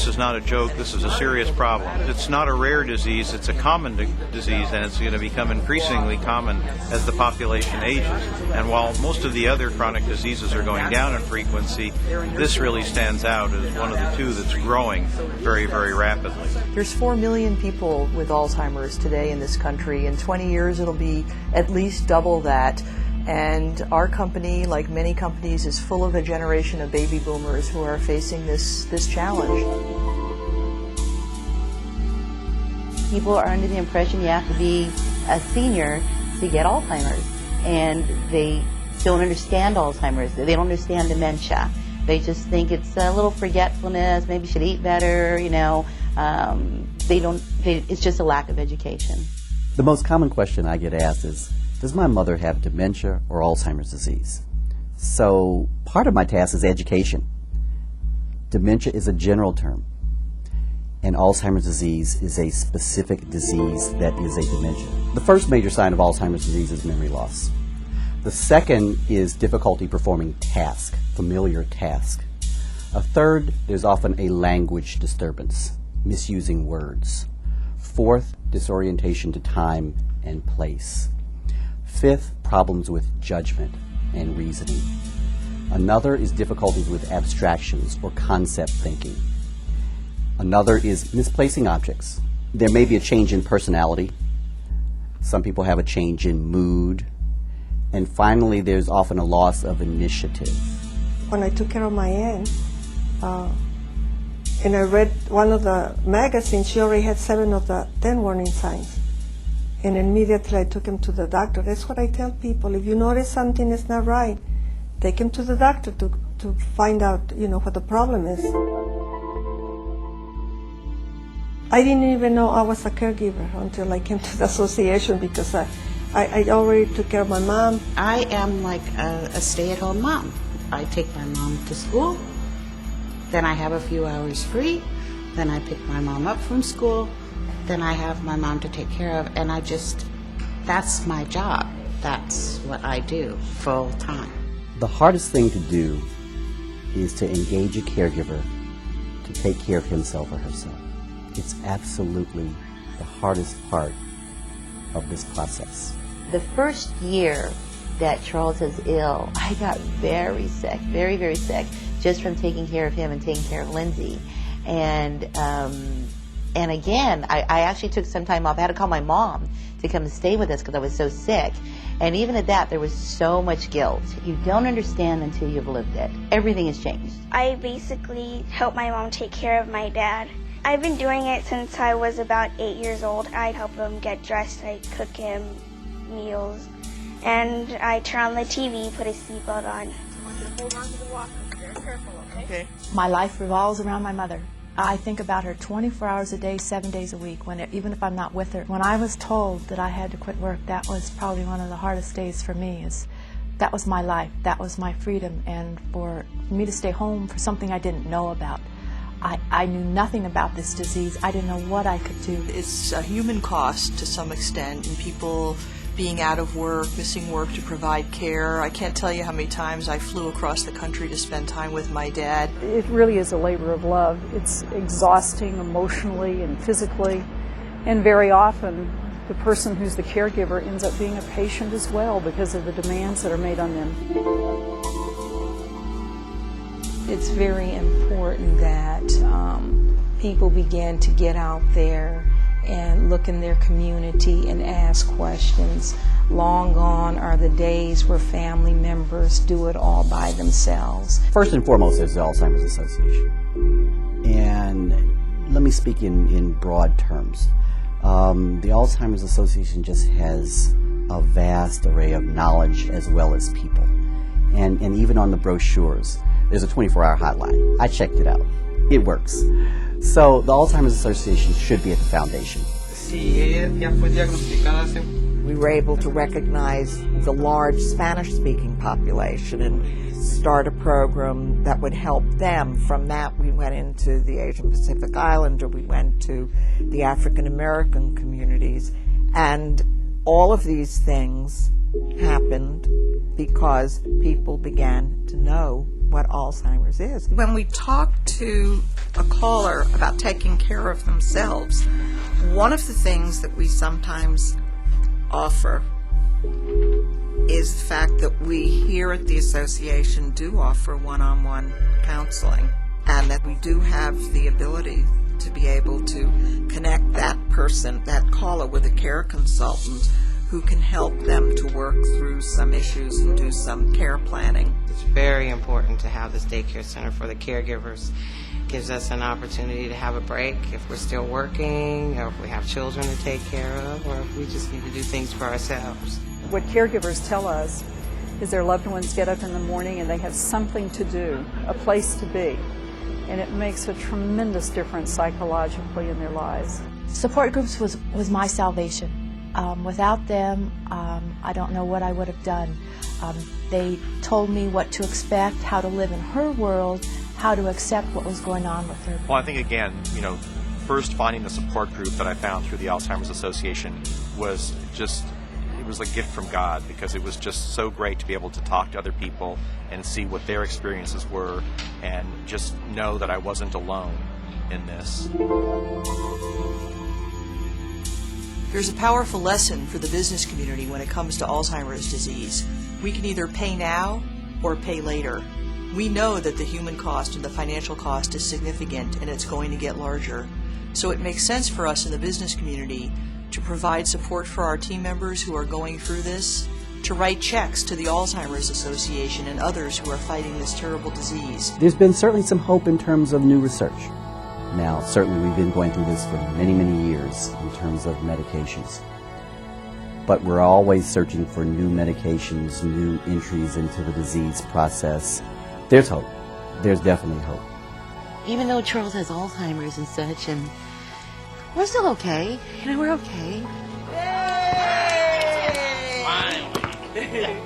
this is not a joke, this is a serious problem. It's not a rare disease, it's a common disease, and it's going to become increasingly common as the population ages. And while most of the other chronic diseases are going down in frequency, this really stands out as one of the two that's growing very, very rapidly. There's 4 million people with Alzheimer's today in this country. In 20 years it'll be at least double that. And our company, like many companies, is full of a generation of baby boomers who are facing this challenge. People are under the impression you have to be a senior to get Alzheimer's. And they don't understand Alzheimer's. They don't understand dementia. They just think it's a little forgetfulness, maybe you should eat better, you know. It's just a lack of education. The most common question I get asked is, does my mother have dementia or Alzheimer's disease? So part of my task is education. Dementia is a general term, and Alzheimer's disease is a specific disease that is a dementia. The first major sign of Alzheimer's disease is memory loss. The second is difficulty performing task, familiar task. A third, there's often a language disturbance, misusing words. Fourth, disorientation to time and place. Fifth, problems with judgment and reasoning. Another is difficulties with abstractions or concept thinking. Another is misplacing objects. There may be a change in personality. Some people have a change in mood. And finally, there's often a loss of initiative. When I took care of my aunt, and I read one of the magazines, she already had 7 of the 10 warning signs. And immediately I took him to the doctor. That's what I tell people. If you notice something is not right, take him to the doctor to find out, you know, what the problem is. I didn't even know I was a caregiver until I came to the association, because I already took care of my mom. I am like a stay-at-home mom. I take my mom to school, then I have a few hours free, then I pick my mom up from school, then I have my mom to take care of, and that's my job. That's what I do full time. The hardest thing to do is to engage a caregiver to take care of himself or herself. It's absolutely the hardest part of this process. The first year that Charles was ill, I got very sick, very, very sick, just from taking care of him and taking care of Lindsay. And again, I actually took some time off. I had to call my mom to come and stay with us because I was so sick. And even at that, there was so much guilt. You don't understand until you've lived it. Everything has changed. I basically help my mom take care of my dad. I've been doing it since I was about 8 years old. I'd help him get dressed, I'd cook him meals, and I turn on the TV, put his seatbelt on. I want you to hold on to the walker. Very careful, okay? My life revolves around my mother. I think about her 24 hours a day, 7 days a week, even if I'm not with her. When I was told that I had to quit work, that was probably one of the hardest days for me. That was my life, that was my freedom, and for me to stay home for something I didn't know about. I knew nothing about this disease. I didn't know what I could do. It's a human cost to some extent, and people being out of work, missing work to provide care. I can't tell you how many times I flew across the country to spend time with my dad. It really is a labor of love. It's exhausting emotionally and physically, and very often the person who's the caregiver ends up being a patient as well because of the demands that are made on them. It's very important that people begin to get out there and look in their community and ask questions. Long gone are the days where family members do it all by themselves. First and foremost, there's the Alzheimer's Association. And let me speak in broad terms. The Alzheimer's Association just has a vast array of knowledge as well as people. And even on the brochures, there's a 24-hour hotline. I checked it out. It works. So the Alzheimer's Association should be at the foundation. We were able to recognize the large Spanish-speaking population and start a program that would help them. From that, we went into the Asian Pacific Islander, we went to the African American communities, and all of these things happened because people began to know what Alzheimer's is. When we talk to a caller about taking care of themselves, one of the things that we sometimes offer is the fact that we here at the association do offer one-on-one counseling, and that we do have the ability to be able to connect that person, that caller, with a care consultant who can help them to work through some issues and do some care planning. It's very important to have this daycare center for the caregivers. It gives us an opportunity to have a break if we're still working, or if we have children to take care of, or if we just need to do things for ourselves. What caregivers tell us is their loved ones get up in the morning and they have something to do, a place to be, and it makes a tremendous difference psychologically in their lives. Support groups was my salvation. Without them, I don't know what I would have done. They told me what to expect, how to live in her world, how to accept what was going on with her. Well, I think, again, first finding the support group that I found through the Alzheimer's Association was just, it was a gift from God, because it was just so great to be able to talk to other people and see what their experiences were and just know that I wasn't alone in this. There's a powerful lesson for the business community when it comes to Alzheimer's disease. We can either pay now or pay later. We know that the human cost and the financial cost is significant, and it's going to get larger. So it makes sense for us in the business community to provide support for our team members who are going through this, to write checks to the Alzheimer's Association and others who are fighting this terrible disease. There's been certainly some hope in terms of new research. Now, certainly we've been going through this for many, many years in terms of medications. But we're always searching for new medications, new entries into the disease process. There's hope. There's definitely hope. Even though Charles has Alzheimer's and such, and we're still okay. We're okay. Yay!